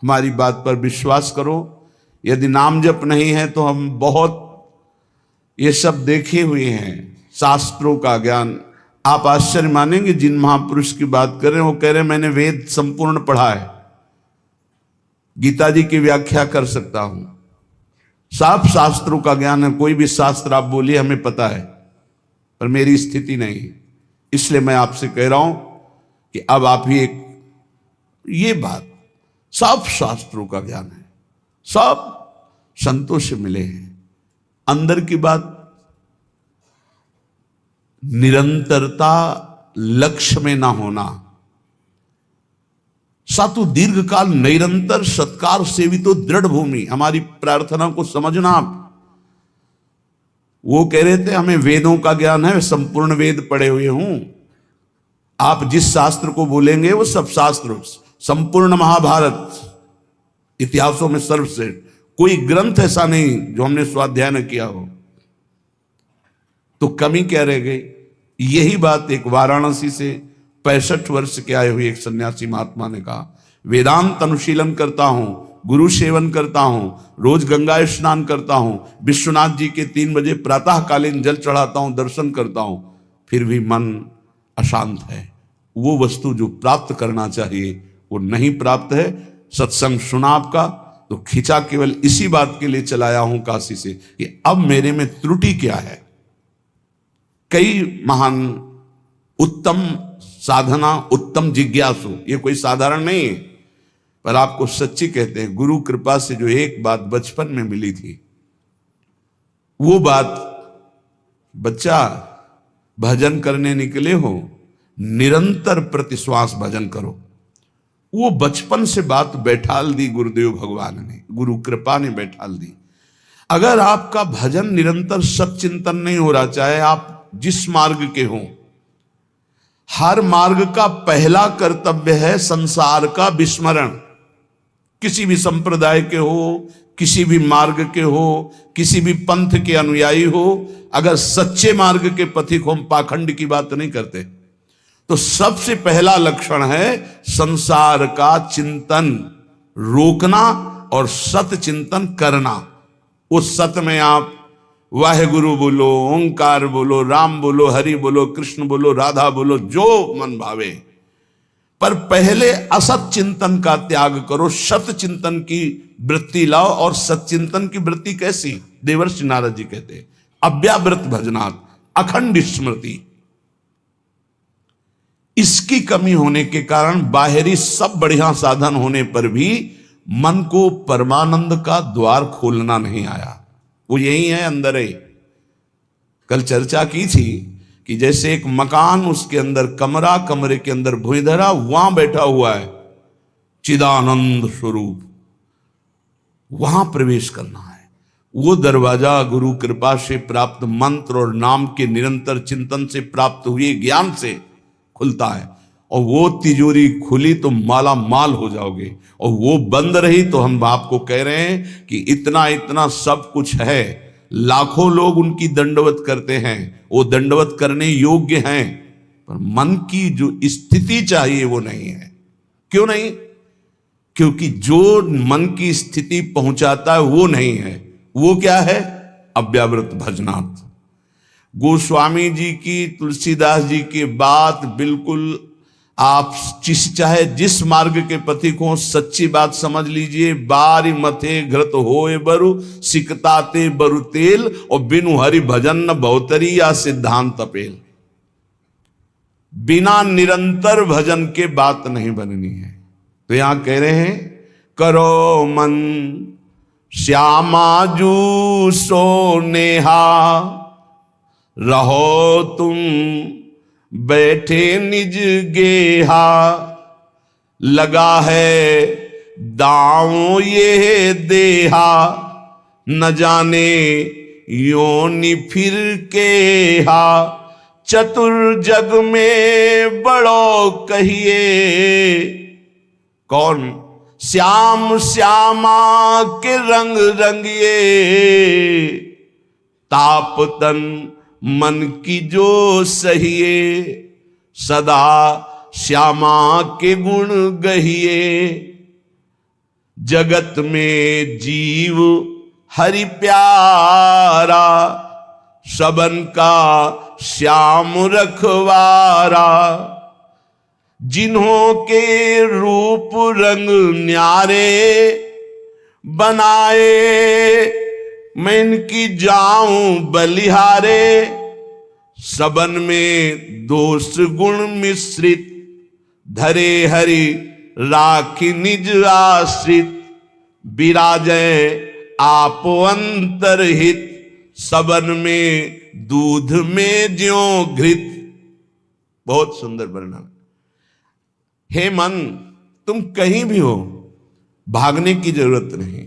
हमारी बात पर विश्वास करो। यदि नाम जप नहीं है तो हम बहुत ये सब देखे हुए हैं, शास्त्रों का ज्ञान। आप आश्चर्य मानेंगे, जिन महापुरुष की बात कर रहे हैं वो कह रहे हैं मैंने वेद संपूर्ण पढ़ा है, गीता जी की व्याख्या कर सकता हूं, साफ शास्त्रों का ज्ञान है, कोई भी शास्त्र आप बोलिए हमें पता है, पर मेरी स्थिति नहीं है। इसलिए मैं आपसे कह रहा हूं कि अब आप ही एक ये बात, सब शास्त्रों का ज्ञान है, सब संतों से मिले हैं। अंदर की बात, निरंतरता लक्ष्य में ना होना, सातु दीर्घ काल निरंतर सत्कार सेवितो दृढ़ भूमि। हमारी प्रार्थना को समझना आप। वो कह रहे थे हमें वेदों का ज्ञान है, संपूर्ण वेद पढ़े हुए हूं। आप जिस शास्त्र को बोलेंगे वो सब शास्त्र, संपूर्ण महाभारत, इतिहासों में सर्वश्रेष्ठ, कोई ग्रंथ ऐसा नहीं जो हमने स्वाध्याय न किया हो। तो कमी क्या रह गई? यही बात एक वाराणसी से 65 वर्ष के आए हुए एक सन्यासी महात्मा ने कहा, वेदांत अनुशीलन करता हूं, गुरु सेवन करता हूं, रोज गंगा स्नान करता हूं, विश्वनाथ जी के 3 बजे प्रातःकालीन जल चढ़ाता हूं, दर्शन करता हूं, फिर भी मन अशांत है। वो वस्तु जो प्राप्त करना चाहिए वो नहीं प्राप्त है। सत्संग सुना आपका तो खिंचा केवल इसी बात के लिए चलाया हूं काशी से कि अब मेरे में त्रुटि क्या है। कई महान उत्तम साधना, उत्तम जिज्ञासु, ये कोई साधारण नहीं है, पर आपको सच्ची कहते हैं, गुरु कृपा से जो एक बात बचपन में मिली थी, वो बात, बच्चा भजन करने निकले हो, निरंतर प्रतिश्वास भजन करो। वो बचपन से बात बैठाल दी गुरुदेव भगवान ने, गुरु कृपा ने बैठाल दी। अगर आपका भजन निरंतर सच्चिंतन नहीं हो रहा, चाहे आप जिस मार्ग के हों, हर मार्ग का पहला कर्तव्य है संसार का विस्मरण। किसी भी संप्रदाय के हो, किसी भी मार्ग के हो, किसी भी पंथ के अनुयायी हो, अगर सच्चे मार्ग के पथिक हो, हम पाखंड की बात नहीं करते, तो सबसे पहला लक्षण है संसार का चिंतन रोकना और सत चिंतन करना। उस सत में आप वाहेगुरु बोलो, ओंकार बोलो, राम बोलो, हरि बोलो, कृष्ण बोलो, राधा बोलो, जो मन भावे, पर पहले असत चिंतन का त्याग करो, सत चिंतन की वृत्ति लाओ। और सच्चिंतन की वृत्ति कैसी? देवर्षि नारद जी कहते, अव्यावृत भजनात् अखंड स्मृति। इसकी कमी होने के कारण बाहरी सब बढ़िया साधन होने पर भी मन को परमानंद का द्वार खोलना नहीं आया। वो यही है, अंदर है। कल चर्चा की थी कि जैसे एक मकान, उसके अंदर कमरा, कमरे के अंदर भुइंधरा, वहां बैठा हुआ है चिदानंद स्वरूप, वहां प्रवेश करना है। वो दरवाजा गुरु कृपा से प्राप्त मंत्र और नाम के निरंतर चिंतन से प्राप्त हुए ज्ञान से खुलता है। और वो तिजोरी खुली तो माला माल हो जाओगे, और वो बंद रही तो हम आपको कह रहे हैं कि इतना इतना सब कुछ है, लाखों लोग उनकी दंडवत करते हैं, वो दंडवत करने योग्य हैं, पर मन की जो स्थिति चाहिए वो नहीं है। क्यों नहीं? क्योंकि जो मन की स्थिति पहुंचाता है वो नहीं है। वो क्या है? अव्यावृत भजनात्। गोस्वामी जी की, तुलसीदास जी की बात बिल्कुल, आप चाहे जिस मार्ग के पथिक हो, सच्ची बात समझ लीजिए। बारी मथे घृत होए बरु, सिकताते बरु तेल, और बिनु हरि भजन न बहुतरी या सिद्धांत अपेल। बिना निरंतर भजन के बात नहीं बननी है। तो यहां कह रहे हैं, करो मन श्यामा जू सो नेहा, रहो तुम बैठे निज गेहा, लगा है दांव ये देहा, न जाने योनि फिर के हा, चतुर जग में बड़ो कहिए, कौन? श्याम श्यामा के रंग रंगिए, ताप तन मन की जो सहिए, सदा श्यामा के गुण गहिए। जगत में जीव हरि प्यारा, सबन का श्याम रखवारा। जिन्हों के रूप रंग न्यारे बनाए, मैं इनकी जाऊं बलिहारे। सबन में दोष गुण मिश्रित, धरे हरि राखी निज आश्रित। विराजय आप अंतरहित, सबन में दूध में ज्यों घृत। बहुत सुंदर वर्णन। हे मन, तुम कहीं भी हो, भागने की जरूरत नहीं।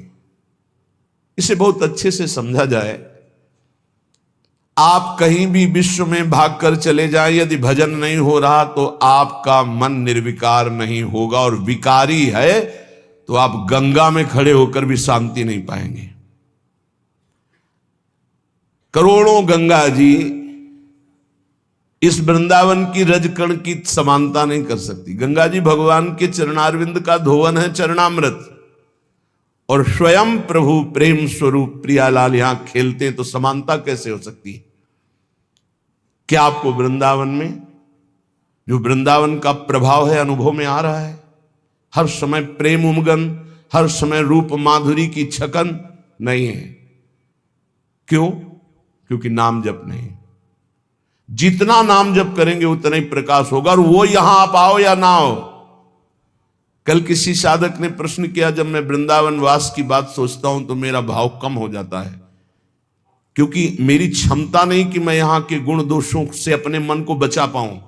इसे बहुत अच्छे से समझा जाए। आप कहीं भी विश्व में भागकर चले जाएं, यदि भजन नहीं हो रहा तो आपका मन निर्विकार नहीं होगा, और विकारी है तो आप गंगा में खड़े होकर भी शांति नहीं पाएंगे। करोड़ों गंगा जी इस वृंदावन की रजकण की समानता नहीं कर सकती। गंगा जी भगवान के चरणारविंद का धोवन है, चरणामृत, और स्वयं प्रभु प्रेम स्वरूप प्रियालाल यहां खेलते हैं, तो समानता कैसे हो सकती है? क्या आपको वृंदावन में जो वृंदावन का प्रभाव है अनुभव में आ रहा है? हर समय प्रेम उमगन, हर समय रूप माधुरी की छकन नहीं है। क्यों? क्योंकि नाम जप नहीं। जितना नाम जप करेंगे उतना ही प्रकाश होगा, और वो यहां आप आओ या ना आओ। कल किसी साधक ने प्रश्न किया, जब मैं वृंदावन वास की बात सोचता हूं तो मेरा भाव कम हो जाता है, क्योंकि मेरी क्षमता नहीं कि मैं यहां के गुण दोषों से अपने मन को बचा पाऊं।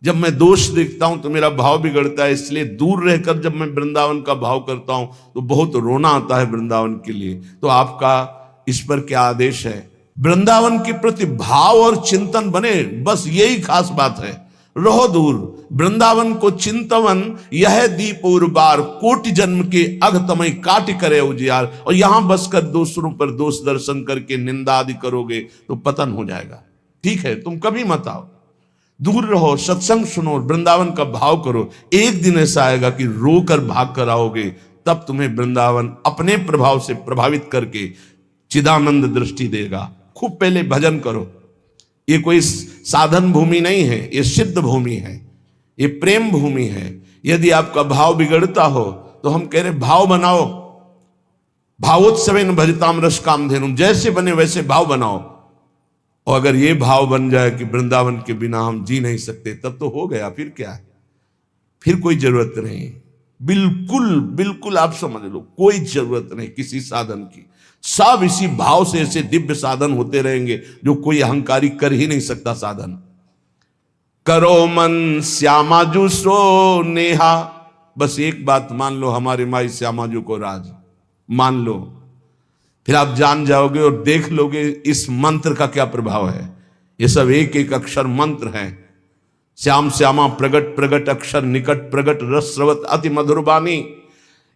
जब मैं दोष देखता हूं तो मेरा भाव बिगड़ता है, इसलिए दूर रहकर जब मैं वृंदावन का भाव करता हूं तो बहुत रोना आता है वृंदावन के लिए। तो आपका इस पर क्या आदेश है? वृंदावन के प्रति भाव और चिंतन बने, बस यही खास बात है। रहो दूर, वृंदावन को चिंतवन यह दीप और बार, कोटि जन्म के अघतमय काट करे उजियार। और यहां बसकर दूसरों पर दोष दर्शन करके निंदा आदि करोगे तो पतन हो जाएगा। ठीक है, तुम कभी मत आओ, दूर रहो, सत्संग सुनो, वृंदावन का भाव करो। एक दिन ऐसा आएगा कि रोकर भाग कर आओगे, तब तुम्हें वृंदावन अपने प्रभाव से प्रभावित करके चिदानंद दृष्टि देगा। खूब पहले भजन करो। ये कोई साधन भूमि नहीं है, ये सिद्ध भूमि है, ये प्रेम भूमि है। यदि आपका भाव बिगड़ता हो तो हम कह रहे भाव बनाओ। भावोत्सवेन भजताम रस कामधेनुम, जैसे बने वैसे भाव बनाओ। और अगर ये भाव बन जाए कि वृंदावन के बिना हम जी नहीं सकते, तब तो हो गया। फिर क्या है? फिर कोई जरूरत नहीं। बिल्कुल बिल्कुल आप समझ लो, कोई जरूरत नहीं किसी साधन की। सब इसी भाव से ऐसे दिव्य साधन होते रहेंगे जो कोई अहंकारी कर ही नहीं सकता साधन। करो मन श्यामाजू सो नेहा, बस एक बात मान लो, हमारे माई श्यामाजू को राज मान लो, फिर आप जान जाओगे और देख लोगे इस मंत्र का क्या प्रभाव है। ये सब एक एक अक्षर मंत्र हैं। श्याम श्यामा प्रगट प्रगट अक्षर निकट प्रगट रस स्रवत अति मधुर बानी।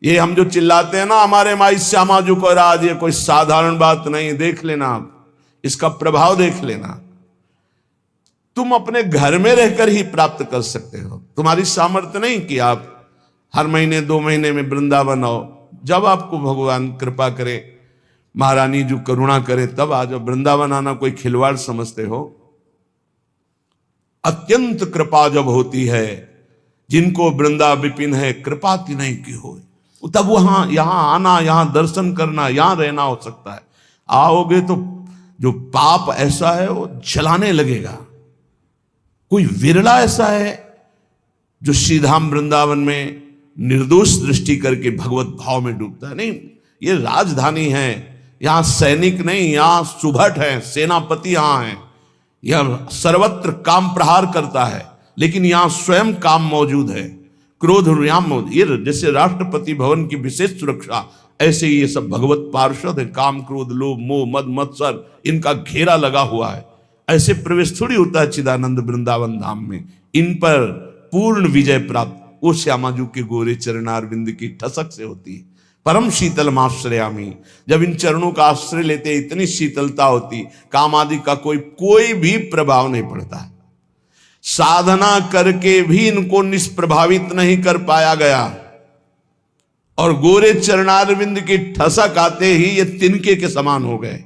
ये हम जो चिल्लाते हैं ना, हमारे माई श्यामाजू को राज, ये कोई साधारण बात नहीं। देख लेना आप, इसका प्रभाव देख लेना। तुम अपने घर में रहकर ही प्राप्त कर सकते हो। तुम्हारी सामर्थ्य नहीं कि आप हर महीने 2 महीने में वृंदावन आओ। जब आपको भगवान कृपा करे, महारानी जो करुणा करे, तब आ जाओ। वृंदावन आना कोई खिलवाड़ समझते हो? अत्यंत कृपा जब होती है, जिनको वृंदा विपिन है कृपा की नहीं की हो, तब वहां यहां आना, यहां दर्शन करना, यहां रहना हो सकता है। आओगे तो जो पाप ऐसा है वो जलाने लगेगा। कोई विरला ऐसा है जो श्रीधाम वृंदावन में निर्दोष दृष्टि करके भगवत भाव में डूबता है। नहीं, ये राजधानी है, यहां सैनिक नहीं, यहां सुभट है, सेनापति यहां है। यह सर्वत्र काम प्रहार करता है, लेकिन यहां स्वयं काम मौजूद है। क्रोध रुयाम मौजूद। ये जैसे राष्ट्रपति भवन की विशेष सुरक्षा, ऐसे ही ये सब भगवत पार्षद है। काम क्रोध लोभ मोह मद मत्सर, इनका घेरा लगा हुआ है। ऐसे प्रवेश थोड़ी होता है चिदानंद वृंदावन धाम में। इन पर पूर्ण विजय प्राप्त वो श्यामाजू के गोरे चरणारविंद की ठसक से होती है। परम शीतल आश्रयामी, जब इन चरणों का आश्रय लेते इतनी शीतलता होती, काम आदि का कोई भी प्रभाव नहीं पड़ता है। साधना करके भी इनको निष्प्रभावित नहीं कर पाया गया, और गोरे चरणारविंद की ठसक आते ही ये तिनके के समान हो गए।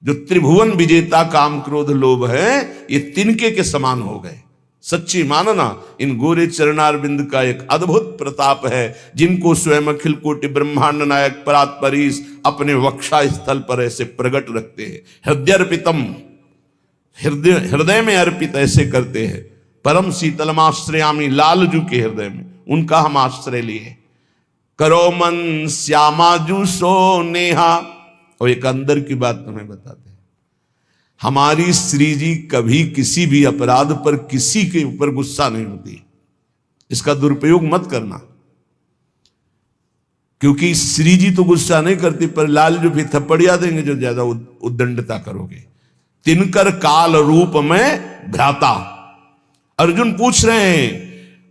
जो त्रिभुवन विजेता काम क्रोध लोभ है, ये तिनके के समान हो गए। सच्ची मानना इन गोरे चरणारविंद का एक अद्भुत प्रताप है, जिनको स्वयं अखिल कोटि ब्रह्मांड नायक परात्परीश अपने वक्षा स्थल पर ऐसे प्रकट रखते हैं। हृदयर्पितम, हृदय में अर्पित ऐसे करते हैं। परम शीतलमाश्रयामी, लालजू के हृदय में उनका हम आश्रय लिए। करो मन श्यामाजू सो नेहा। और एक अंदर की बात तुम्हें बताते हैं, हमारी श्री जी कभी किसी भी अपराध पर किसी के ऊपर गुस्सा नहीं होती। इसका दुरुपयोग मत करना, क्योंकि श्री जी तो गुस्सा नहीं करती, पर लालजू भी थप्पड़िया देंगे जो ज्यादा उद्दंडता करोगे। तिनकर काल रूप में भ्राता। अर्जुन पूछ रहे हैं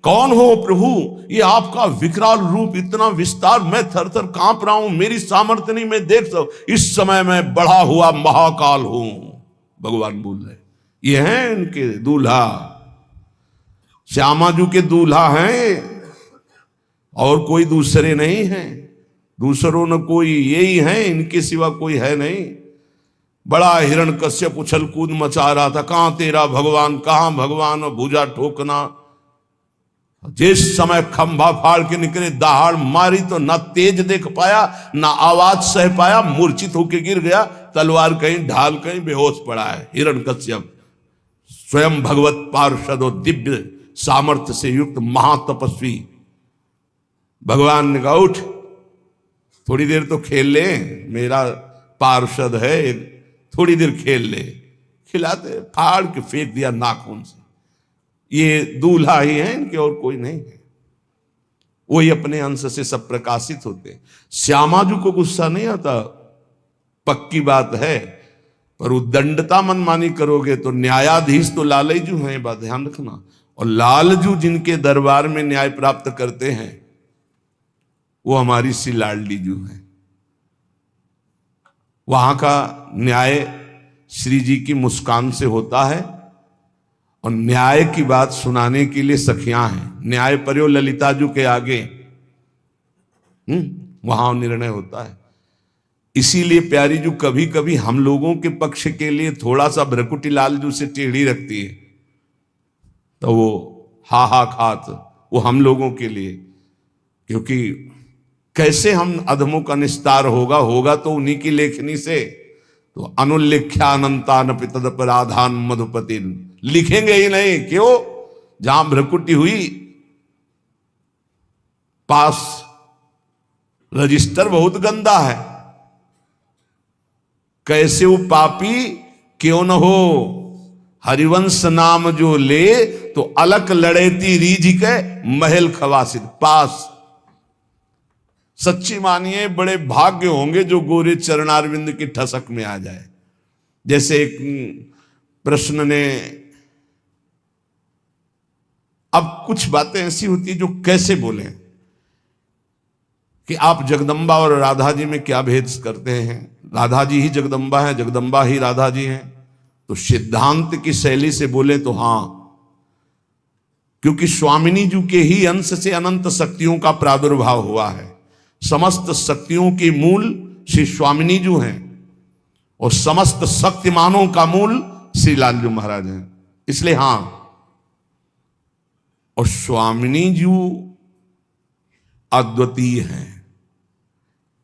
कौन हो प्रभु, ये आपका विकराल रूप, इतना विस्तार, मैं थर थर कांप रहा हूं, मेरी सामर्थ्य नहीं, मैं देख सकता, इस समय मैं बढ़ा हुआ महाकाल हूं। भगवान बोल रहे ये हैं इनके दूल्हा, श्यामाजू के दूल्हा हैं, और कोई दूसरे नहीं हैं। दूसरों न कोई, यही हैं, इनके सिवा कोई है नहीं। बड़ा हिरण्यकश्यप उछल कूद मचा रहा था, कहां तेरा भगवान, कहां भगवान, और भुजा ठोकना। जिस समय खंभा फाड़ के निकले, दहाड़ मारी तो ना तेज देख पाया, ना आवाज सह पाया, मूर्छित होके गिर गया। तलवार कहीं ढाल, कहीं बेहोश पड़ा है हिरण्यकश्यप, स्वयं भगवत पार्षद और दिव्य सामर्थ्य से युक्त महातपस्वी। भगवान ने कहा उठ, थोड़ी देर तो खेल ले, मेरा पार्षद है, थोड़ी देर खेल ले। खिलाते, फाड़ के फेंक दिया नाखून से। ये दूल्हा ही है इनके, और कोई नहीं है। वही अपने अंश से सब प्रकाशित होते हैं। श्यामाजू को गुस्सा नहीं आता, पक्की बात है, पर उद्दंडता मनमानी करोगे तो न्यायाधीश तो लालजू हैं, बात ध्यान रखना। और लालजू जिनके दरबार में न्याय प्राप्त करते हैं, वो हमारी सी लाडली जू है। वहां का न्याय श्री जी की मुस्कान से होता है, और न्याय की बात सुनाने के लिए सखियां हैं। न्याय पर्यो ललिताजू के आगे वहां निर्णय होता है। इसीलिए प्यारी जू कभी कभी हम लोगों के पक्ष के लिए थोड़ा सा भ्रकुटी लालजू से टेढ़ी रखती है, तो वो हा खात, वो हम लोगों के लिए, क्योंकि कैसे हम अधमों का निस्तार होगा तो उन्हीं की लेखनी से। तो अनुल्लेख्यानंतान पितदपराधान मधुपति, लिखेंगे ही नहीं, क्यों? जहां भ्रकुटी हुई, पास रजिस्टर बहुत गंदा है। कैसे वो पापी क्यों न हो, हरिवंश नाम जो ले, तो अलक लड़ेती रीझ के महल खवासित पास। सच्ची मानिए बड़े भाग्य होंगे जो गोरे चरणारविंद की ठसक में आ जाए। जैसे एक प्रश्न ने, अब कुछ बातें ऐसी होती है जो कैसे बोलें कि आप जगदम्बा और राधा जी में क्या भेद करते हैं। राधा जी ही जगदम्बा है, जगदम्बा ही राधा जी हैं। तो सिद्धांत की शैली से बोले तो हां, क्योंकि स्वामिनी जी के ही अंश से अनंत शक्तियों का प्रादुर्भाव हुआ है। समस्त शक्तियों के मूल श्री स्वामिनी जी हैं, और समस्त शक्तिमानों का मूल श्री लालजू महाराज हैं। इसलिए हां, और स्वामिनी जी अद्वितीय हैं,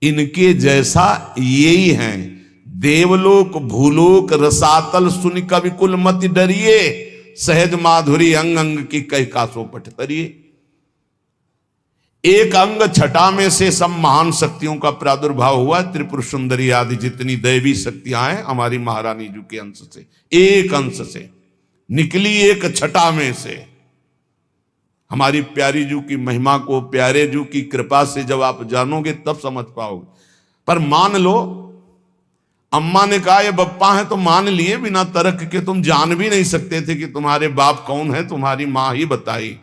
इनके जैसा यही हैं। देवलोक भूलोक रसातल सुन कवि कुल मति डरिए, सहज माधुरी अंग अंग की कह कासो पट तरिए। एक अंग छटा में से सब महान शक्तियों का प्रादुर्भाव हुआ। त्रिपुर सुंदरी आदि जितनी दैवी शक्तियां हैं हमारी महारानी जी के अंश से, एक अंश से निकली, एक छटा में से। हमारी प्यारी जू की महिमा को, प्यारे जू की कृपा से जब आप जानोगे तब समझ पाओगे। पर मान लो, अम्मा ने कहा ये बप्पा है तो मान लिए, बिना तर्क के तुम जान भी नहीं सकते थे कि तुम्हारे बाप कौन है, तुम्हारी मां ही बताई।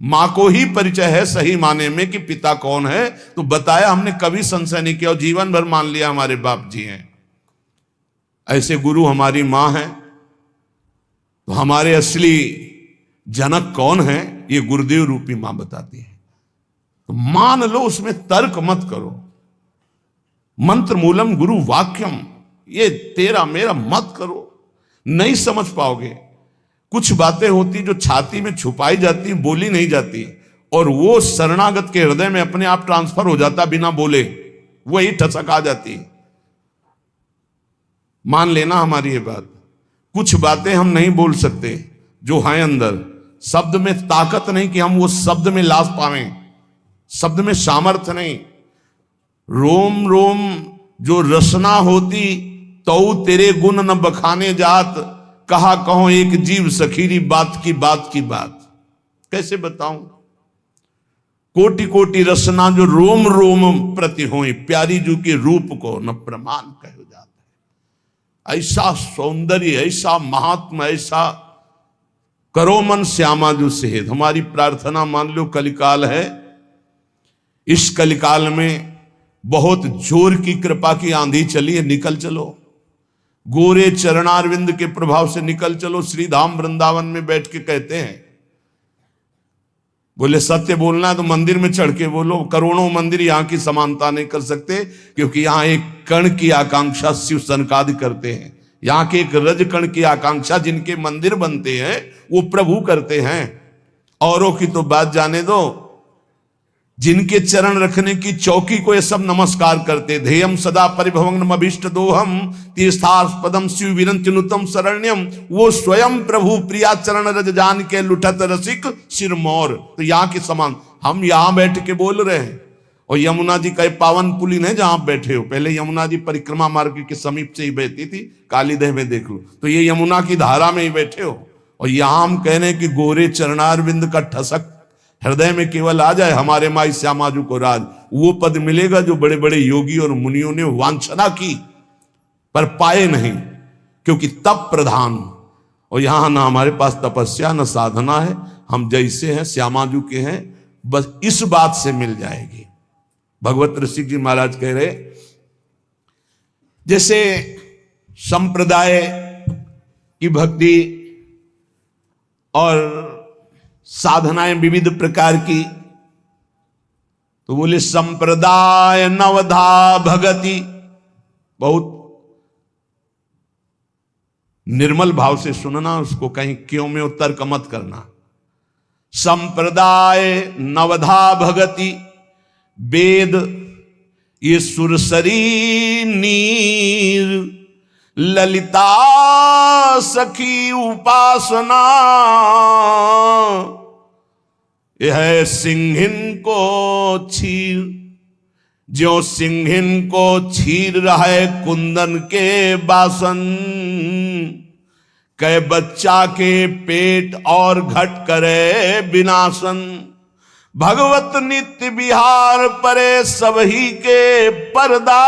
मां को ही परिचय है सही माने में कि पिता कौन है, तो बताया, हमने कभी संशय नहीं किया और जीवन भर मान लिया हमारे बाप जी हैं। ऐसे गुरु हमारी मां है। तो हमारे असली जनक कौन है, ये गुरुदेव रूपी मां बताती है। तो मान लो, उसमें तर्क मत करो। मंत्र मूलम गुरु वाक्यम, ये तेरा मेरा मत करो, नहीं समझ पाओगे। कुछ बातें होती जो छाती में छुपाई जाती, बोली नहीं जाती, और वो शरणागत के हृदय में अपने आप ट्रांसफर हो जाता बिना बोले, वही ठसक आ जाती। मान लेना हमारी ये बात। कुछ बातें हम नहीं बोल सकते जो हैं अंदर, शब्द में ताकत नहीं कि हम वो शब्द में लाश पावें, शब्द में सामर्थ्य नहीं। रोम रोम जो रसना होती, तो तेरे गुण न बखाने जात, कहा कहो एक जीव सखीरी बात की बात की बात। कैसे बताऊं? कोटि कोटि रसना जो रोम रोम प्रति होई, प्यारी जू के रूप को न प्रमाण कहो जाता है। ऐसा सौंदर्य, ऐसा महात्मा, ऐसा करो मन श्यामा जू सेहत। हमारी प्रार्थना मान लो, कलिकाल है, इस कलिकाल में बहुत जोर की कृपा की आंधी चली है, निकल चलो, गोरे चरणारविंद के प्रभाव से निकल चलो। श्री धाम वृंदावन में बैठ के कहते हैं, बोले सत्य बोलना है तो मंदिर में चढ़ के बोलो। करोड़ों मंदिर यहां की समानता नहीं कर सकते, क्योंकि यहां एक कण की आकांक्षा शिव सनकादि करते हैं। यहां के एक रज कण की आकांक्षा जिनके मंदिर बनते हैं वो प्रभु करते हैं। औरों की तो बात जाने दो, जिनके चरण रखने की चौकी को ये सब नमस्कार करते। ध्येयम सदा परिभवग्नम अभीष्ट दोहम तीर्थास्पदम शिव विरंत्यनुतम शरण्यम, वो स्वयं प्रभु प्रिया चरण रज जान के लुठत रसिक सिरमौर। तो यहाँ के समान हम यहाँ बैठ के बोल रहे हैं, और यमुना जी का एक पावन पुलिन है जहां आप बैठे हो। पहले यमुना जी परिक्रमा मार्ग के समीप से ही बहती थी, कालीदेह में देख लो, तो ये यमुना की धारा में ही बैठे हो। और यहां हम कह रहे हैं कि गोरे चरणारविंद का ठसक हृदय में केवल आ जाए, हमारे माई श्यामाजू को राज, वो पद मिलेगा जो बड़े बड़े योगी और मुनियों ने वांछना की पर पाए नहीं, क्योंकि तप प्रधान। और यहां ना हमारे पास तपस्या न साधना है, हम जैसे हैं श्यामाजू के हैं, बस इस बात से मिल जाएगी। भगवत ऋषि जी महाराज कह रहे, जैसे संप्रदाय की भक्ति और साधनाएं विविध प्रकार की, तो बोले संप्रदाय नवधा भगति। बहुत निर्मल भाव से सुनना उसको, कहीं क्यों में तर्क मत करना। संप्रदाय नवधा भगति, वेद ये सुरसरी नीर, ललिता सखी उपासना, यह सिंहिन को छीर, जो सिंहिन को छीर रहा है कुंदन के बासन, कै बच्चा के पेट और घट करे विनाशन। भगवत नित्य विहार परे सबही के पर्दा,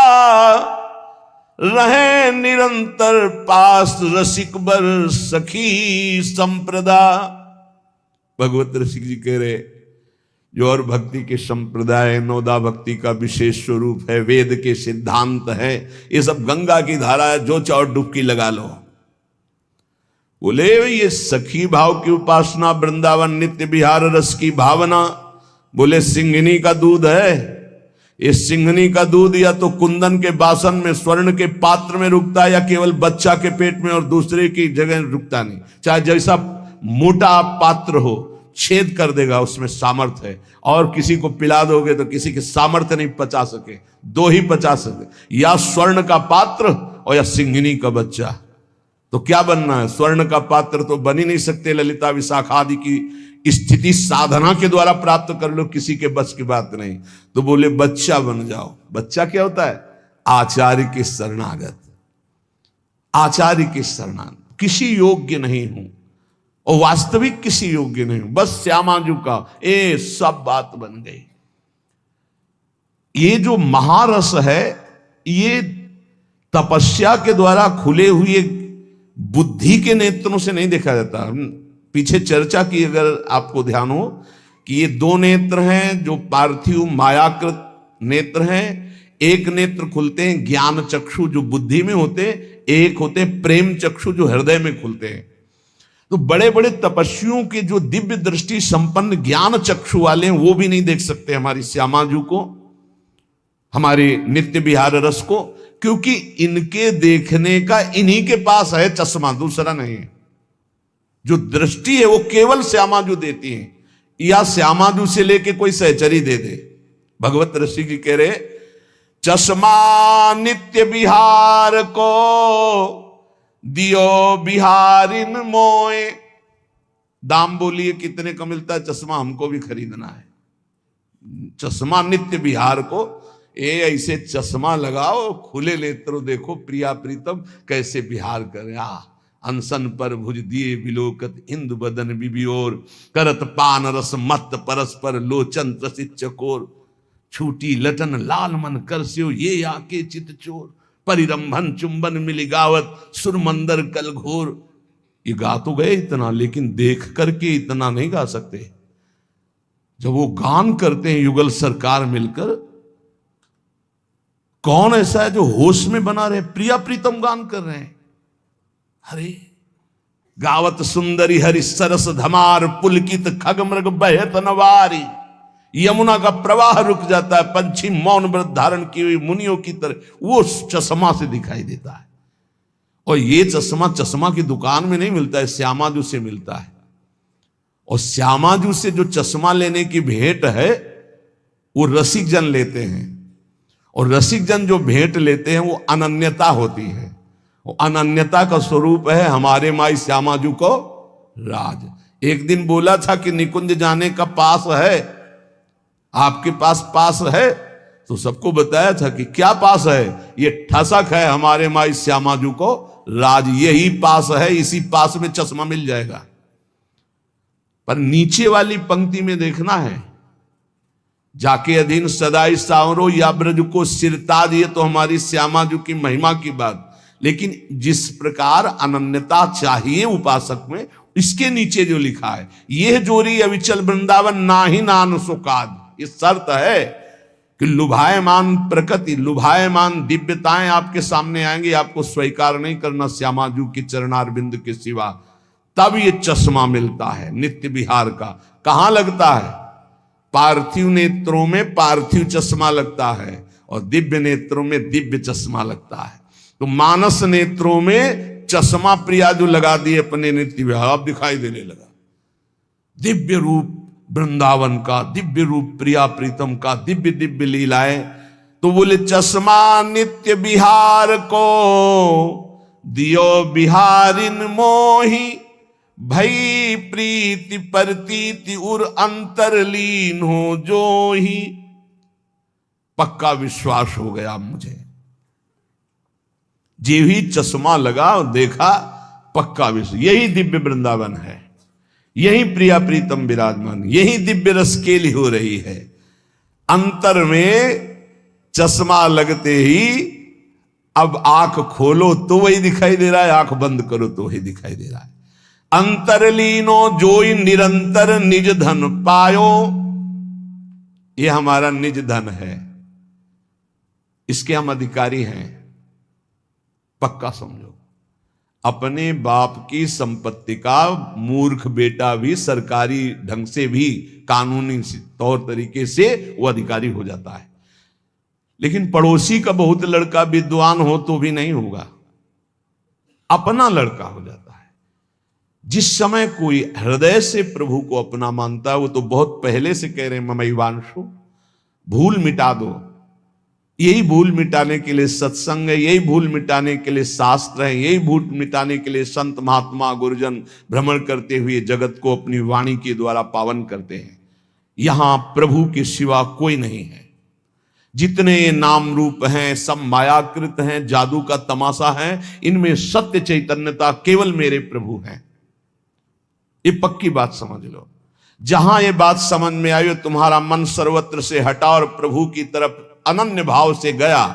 रहे निरंतर पास रसिक बर सखी संप्रदा। भगवत ऋषि जी कह रहे, जो और भक्ति के संप्रदाय नवदा भक्ति का विशेष स्वरूप है, वेद के सिद्धांत है, ये सब गंगा की धारा है, जो चाहो डुबकी लगा लो। बोले ये सखी भाव की उपासना, वृंदावन नित्य विहार रस की भावना, बोले सिंघनी का दूध है। इस सिंघनी का दूध या तो कुंदन के बासन में स्वर्ण के पात्र में रुकता है, या केवल बच्चा के पेट में और दूसरे की जगह रुकता नहीं। चाहे जैसा मोटा पात्र हो, छेद कर देगा, उसमें सामर्थ्य है। और किसी को पिला दोगे तो किसी के सामर्थ्य नहीं पचा सके, दो ही पचा सके, या स्वर्ण का पात्र और या सिंघनी का बच्चा। तो क्या बनना है? स्वर्ण का पात्र तो बन ही नहीं सकते, ललिता विशाखा आदि की स्थिति साधना के द्वारा प्राप्त कर लो, किसी के बस की बात नहीं। तो बोले बच्चा बन जाओ। बच्चा क्या होता है? आचार्य के शरणागत, आचार्य के शरणागत, किसी योग्य नहीं हूं और वास्तविक किसी योग्य नहीं हूं, बस श्यामाजू का, ये सब बात बन गई। ये जो महारस है, ये तपस्या के द्वारा खुले हुए बुद्धि के नेत्रों से नहीं देखा जाता। पीछे चर्चा की, अगर आपको ध्यान हो, कि ये दो नेत्र हैं जो पार्थिव मायाकृत नेत्र हैं। एक नेत्र खुलते हैं ज्ञान चक्षु जो बुद्धि में होते, एक होते प्रेम चक्षु जो हृदय में खुलते हैं। तो बड़े बड़े तपस्वियों के जो दिव्य दृष्टि संपन्न ज्ञान चक्षु वाले हैं वो भी नहीं देख सकते हमारी श्यामाजू को, हमारे नित्य विहार रस को, क्योंकि इनके देखने का इन्हीं के पास है चश्मा, दूसरा नहीं है। जो दृष्टि है वो केवल श्यामाजू देती है, या श्यामाजू से लेके कोई सहचरी दे दे। भगवत ऋषि जी कह रहे चश्मा नित्य विहार को दियो बिहारिन मोए। दाम बोलिए कितने का मिलता है चश्मा, हमको भी खरीदना है। चश्मा नित्य विहार को, ऐसे चश्मा लगाओ, खुले नेत्रों देखो प्रिया प्रीतम कैसे विहार करे। अनसन पर भुज दिए विलोकत इंदु बदन बिबियोर, करत पान रस मत परस्पर लोचन त्रसित चकोर। छूटी लटन लाल मन कर स्यो ये आके चित चोर, परिरंभन चुंबन मिली गावत सुरमंदर कल घोर। ये गा तो गए इतना, लेकिन देख करके इतना नहीं गा सकते। जब वो गान करते हैं युगल सरकार मिलकर, कौन ऐसा है जो होश में बना रहे? प्रिया प्रीतम गान कर रहे हैं। अरे गावत सुंदरी हरि सरस धमार, पुलकित खग मृग बहत नवारी। यमुना का प्रवाह रुक जाता है, पंछी मौन व्रत धारण की हुई मुनियों की तरह वो चश्मा से दिखाई देता है। और ये चश्मा की दुकान में नहीं मिलता है, श्यामाजू से मिलता है। और श्यामाजू से जो चश्मा लेने की भेंट है वो रसिक जन लेते हैं, और रसिक जन जो भेंट लेते हैं वो अनन्यता होती है। वो अनन्यता का स्वरूप है हमारे माई श्यामाजू को राज। एक दिन बोला था कि निकुंज जाने का पास है, आपके पास है, तो सबको बताया था कि क्या पास है? ये ठसक है हमारे माई श्यामाजू को राज, यही पास है, इसी पास में चश्मा मिल जाएगा। पर नीचे वाली पंक्ति में देखना है, जाके अधीन सदाई सावरो या ब्रज को सिरताज, ये तो हमारी श्यामाजू की महिमा की बात। लेकिन जिस प्रकार अनन्यता चाहिए उपासक में, इसके नीचे जो लिखा है, यह जोरी अविचल वृंदावन नाही नान सुकाद। ये शर्त है कि लुभायमान प्रकृति, लुभायमान दिव्यताएं आपके सामने आएंगी, आपको स्वीकार नहीं करना श्यामाजू के चरणारविंद के सिवा, तब ये चश्मा मिलता है नित्य विहार का। कहां लगता है? पार्थिव नेत्रों में पार्थिव चश्मा लगता है, और दिव्य नेत्रों में दिव्य चश्मा लगता है। तो मानस नेत्रों में चश्मा प्रिया जो लगा दिए अपने नित्य विहार, अब दिखाई देने लगा दिव्य रूप वृंदावन का, दिव्य रूप प्रिया प्रीतम का, दिव्य दिव्य लीलाएं। तो बोले चश्मा नित्य विहार को दियो बिहारिन मोही, भई प्रीति परतीति उर अंतरलीन हो जो ही। पक्का विश्वास हो गया मुझे, जी ही चश्मा लगा और देखा, पक्का विश्वास, यही दिव्य वृंदावन है, यही प्रिया प्रीतम विराजमान, यही दिव्य रस केली हो रही है। अंतर में चश्मा लगते ही अब आंख खोलो तो वही दिखाई दे रहा है, आंख बंद करो तो वही दिखाई दे रहा है। अंतरलीनो जोई निरंतर निज धन पायो, ये हमारा निज धन है, इसके हम अधिकारी हैं। पक्का समझो, अपने बाप की संपत्ति का मूर्ख बेटा भी सरकारी ढंग से भी कानूनी तौर तरीके से वो अधिकारी हो जाता है, लेकिन पड़ोसी का बहुत लड़का विद्वान हो तो भी नहीं होगा, अपना लड़का हो जाता है। जिस समय कोई हृदय से प्रभु को अपना मानता है, वो तो बहुत पहले से कह रहे हैं ममैवांशु, भूल मिटा दो। यही भूल मिटाने के लिए सत्संग है, यही भूल मिटाने के लिए शास्त्र है, यही भूल मिटाने के लिए संत महात्मा गुरुजन भ्रमण करते हुए जगत को अपनी वाणी के द्वारा पावन करते हैं। यहां प्रभु के सिवा कोई नहीं है। जितने नाम रूप हैं सब मायाकृत हैं, जादू का तमाशा है, इनमें सत्य चैतन्यता केवल मेरे प्रभु हैं। ये पक्की बात समझ लो। जहां ये बात समझ में आई, तुम्हारा मन सर्वत्र से हटा और प्रभु की तरफ अनन्य भाव से गया,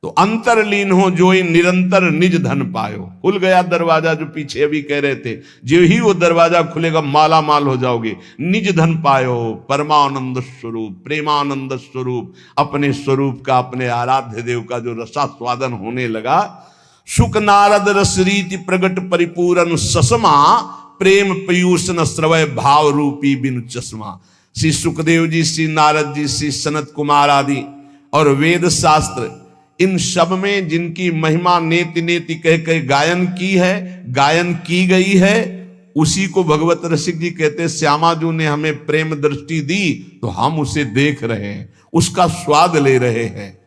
तो अंतरलीन हो जो ही निरंतर निज धन पायो। खुल गया दरवाजा, जो पीछे अभी कह रहे थे, जो ही वो दरवाजा खुलेगा माला माल हो जाओगे। निज धन पायो, परमानंद स्वरूप, प्रेमानंद स्वरूप, अपने स्वरूप का, अपने आराध्य देव का जो रसास्वादन होने लगा, सुख नारद रस रीति प्रगट परिपूरन ससमा प्रेम पीयूष न श्रवय भाव रूपी बिनु चश्मा। श्री सुखदेव जी, श्री नारद जी, श्री सनत कुमार आदि और वेद शास्त्र, इन सब में जिनकी महिमा नेति नेति कह कह गायन की है, गायन की गई है, उसी को भगवत रसिक जी कहते, श्यामाजू ने हमें प्रेम दृष्टि दी तो हम उसे देख रहे हैं, उसका स्वाद ले रहे हैं।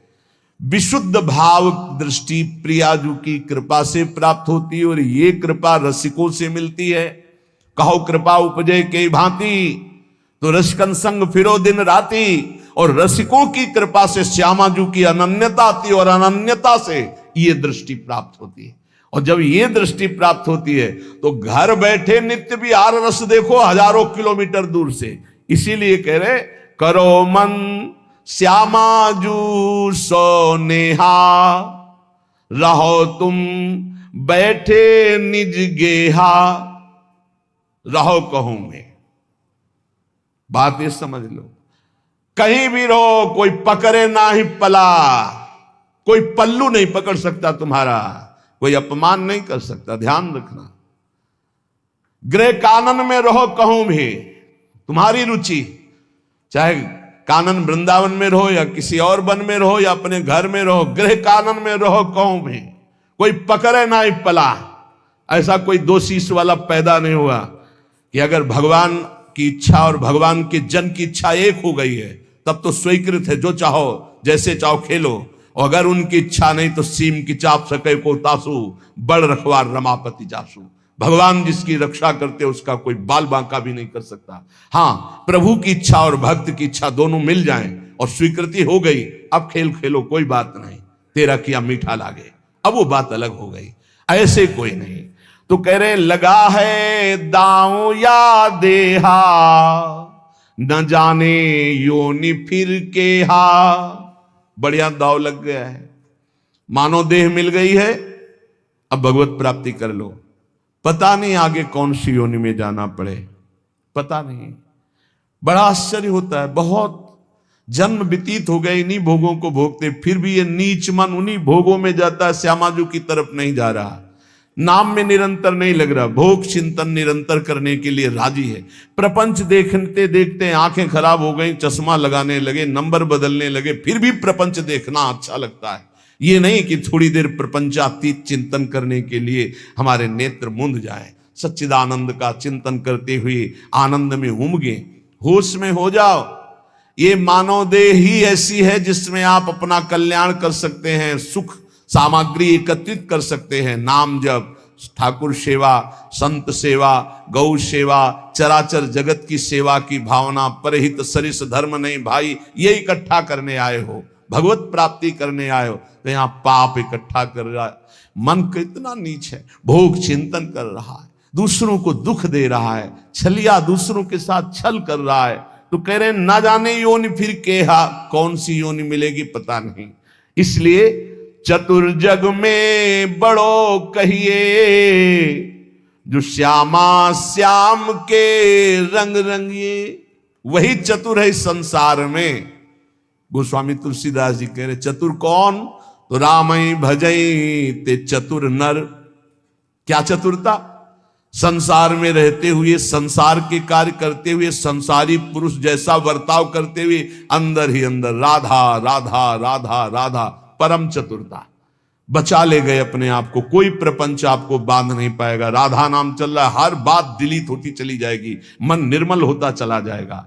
विशुद्ध भाव दृष्टि प्रियाजू की कृपा से प्राप्त होती है और ये कृपा रसिकों से मिलती है। कहो कृपा उपजे के भांति, तो रसिकन संग फिरो दिन राती। और रसिकों की कृपा से श्यामाजू की अनन्यता आती और अनन्यता से ये दृष्टि प्राप्त होती है। और जब ये दृष्टि प्राप्त होती है तो घर बैठे नित्य विहार रस देखो हजारों किलोमीटर दूर से। इसीलिए कह रहे, करो मन श्यामाजू सो नेहा, रहो तुम बैठे निज गेहा, रहो कहूं मैं। बात ये समझ लो, कहीं भी रहो, कोई पकड़े ना ही पला, कोई पल्लू नहीं पकड़ सकता तुम्हारा, कोई अपमान नहीं कर सकता। ध्यान रखना, गृह कानन में रहो कहूं भी, तुम्हारी रुचि, चाहे कानन वृंदावन में रहो या किसी और वन में रहो या अपने घर में रहो, गृह कानन में रहो कहूं भी, कोई पकड़े ना ही पला। ऐसा कोई दो शीश वाला पैदा नहीं हुआ कि अगर भगवान की इच्छा और भगवान के जन की इच्छा एक हो गई है तब तो स्वीकृत है, जो चाहो जैसे चाहो खेलो। और अगर उनकी इच्छा नहीं तो सीम की चाप सके को तासू, बड़ रखवार रमापति जासू। भगवान जिसकी रक्षा करते उसका कोई बाल बांका भी नहीं कर सकता। हाँ, प्रभु की इच्छा और भक्त की इच्छा दोनों मिल जाएं और स्वीकृति हो गई, अब खेल खेलो, कोई बात नहीं, तेरा किया मीठा लागे, अब वो बात अलग हो गई। ऐसे कोई नहीं। तो कह रहे, लगा है दांव या देहा, न जाने योनि फिर के हा। बढ़िया दाव लग गया है, मानो देह मिल गई है, अब भगवत प्राप्ति कर लो। पता नहीं आगे कौन सी योनि में जाना पड़े, पता नहीं। बड़ा आश्चर्य होता है, बहुत जन्म व्यतीत हो गए इन्हीं भोगों को भोगते, फिर भी ये नीच मन उन्हीं भोगों में जाता है, श्यामाजू की तरफ नहीं जा रहा, नाम में निरंतर नहीं लग रहा, भोग चिंतन निरंतर करने के लिए राजी है। प्रपंच देखते देखते आंखें खराब हो गई, चश्मा लगाने लगे, नंबर बदलने लगे, फिर भी प्रपंच देखना अच्छा लगता है। ये नहीं कि थोड़ी देर प्रपंचातीत चिंतन करने के लिए हमारे नेत्र मूंद जाए, सच्चिदानंद का चिंतन करते हुए आनंद में उमगे, होश में हो जाओ। ये मानव देह ही ऐसी है जिसमें आप अपना कल्याण कर सकते हैं, सुख सामग्री एकत्रित कर सकते हैं। नाम जप, ठाकुर सेवा, संत सेवा, गौ सेवा, चराचर जगत की सेवा की भावना, परहित सरिस धर्म नहीं भाई, ये इकट्ठा करने आए हो, भगवत प्राप्ति करने आए हो, तो यहाँ पाप इकट्ठा कर रहा है। मन कितना नीच है, भोग चिंतन कर रहा है, दूसरों को दुख दे रहा है, छलिया दूसरों के साथ छल कर रहा है। तो कह रहे ना जाने योनि फिर केहा, कौन सी योनि मिलेगी पता नहीं। इसलिए चतुर्जग में बड़ो कहिए, जो श्यामा श्याम के रंग रंगिए, वही चतुर है संसार में। गोस्वामी तुलसीदास जी कह रहे, चतुर कौन? तो रामई भजई ते चतुर नर। क्या चतुरता? संसार में रहते हुए, संसार के कार्य करते हुए, संसारी पुरुष जैसा बर्ताव करते हुए, अंदर ही अंदर राधा राधा राधा राधा, परम चतुरता। बचा ले गए अपने आप को, कोई प्रपंच आपको बांध नहीं पाएगा। राधा नाम चल रहा है, हर बात डिलीट होती चली जाएगी, मन निर्मल होता चला जाएगा।